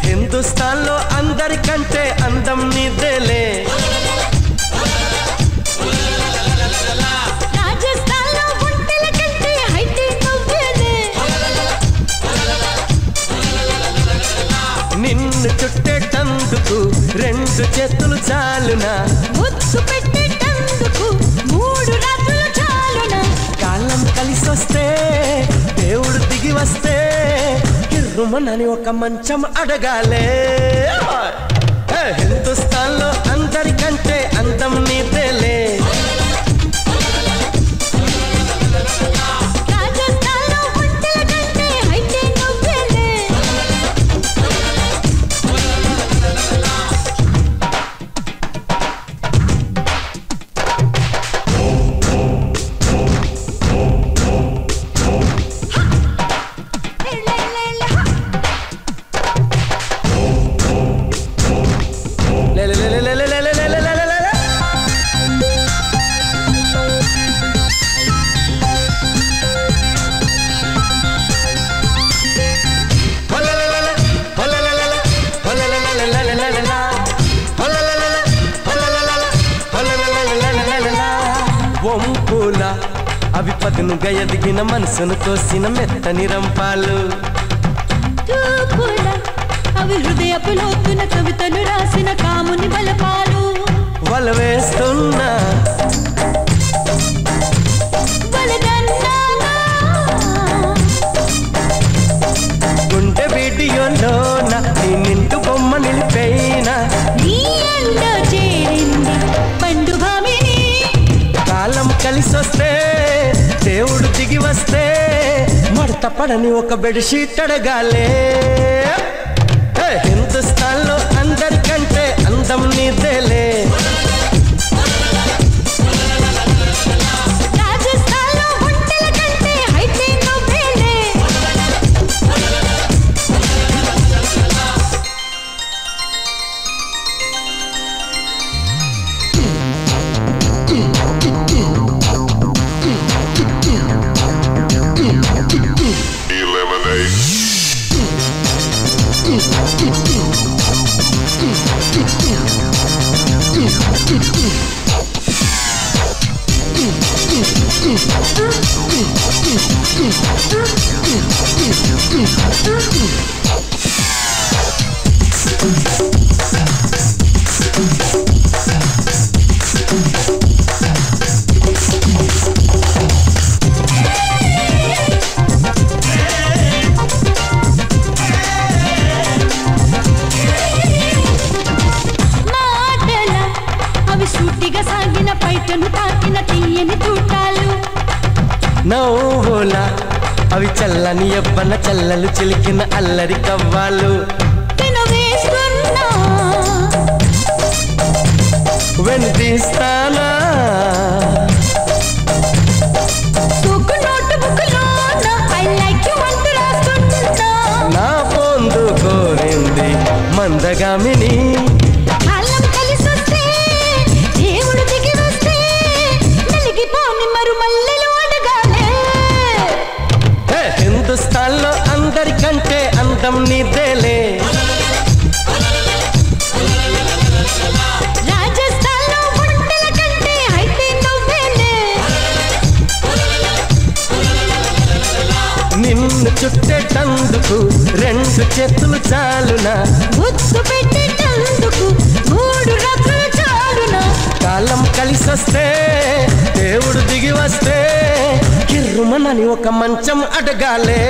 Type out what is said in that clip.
హిందుస్థాన్ లో అందరికంటే అందం నీదేలే రాజస్థాన్ లో ఒంటెల కంటే హైట్ నువ్వేలే నిన్ను చుట్టేటందుకు రెండు చేతులు చాలునా ముద్దు పెట్టేటందుకు మూడు రాత్రులు చాలునా కాలం కలిసొస్తే దేవుడు దిగి వస్తే కిర్రుమనని ఒక మంచం అడగాలే హిందుస్థాన్ లో అందరికంటే అందం నీదేలే రాజస్థాన్ లో ఒంటెల కంటే హైట్ నువ్వేలే వంపుల అవి పదునుగా ఎదిగిన మనసును కోసిన మెత్తని రంపాలు తూపుల అవి హృదయపు లోతున కవితలు రాసిన కాముని బలపాలు వల వేస్తున్నా బలదన్నానా గుండె వీడియోలోన నీ నిండు బొమ్మ నిలిపైనా నీ ఎండ చేరింది పండు భామిని కాలం కలిసొస్తే దేవుడు దిగి వస్తే మడత పడని ఒక బెడ్షీట్ అడగాలే హిందుస్థాన్ లో అందరికంటే అందం నీదేలే రాజస్థాన్ లో ఒంటెల కంటే హైట్ నువ్వేలే మాటల అవి సూటిగా సాగిన పైటను తాకిన తీయని తూటాలు నవ్వుల అవి చల్లని ఎవ్వన చల్లలు చిలికిన అల్లరి కవ్వాలు తినవేస్తున్నా వెనుదీస్తానా సోకు నోటు బుక్కులోన ఐ లైక్ యు అంటూ రాస్తున్నా నా పొందు కోరింది మందగామిని కాలం కలిసొస్తే దేవుడు దిగి వస్తే నలిగిపోని మరుమల్లెలు అడగాలే హిందుస్థాన్ లో అందరికంటే అందం నీదేలే రాజస్థాన్ లో ఒంటెల కంటే హైట్ నువ్వేలే నిన్ను చుట్టేటందుకు రెండు చేతులు చాలునా ముద్దు పెట్టేటందుకు మూడు రాత్రులు చాలునా కాలం కలిసొస్తే దేవుడు దిగి వస్తే కిర్రుమనని ఒక మంచం అడగాలే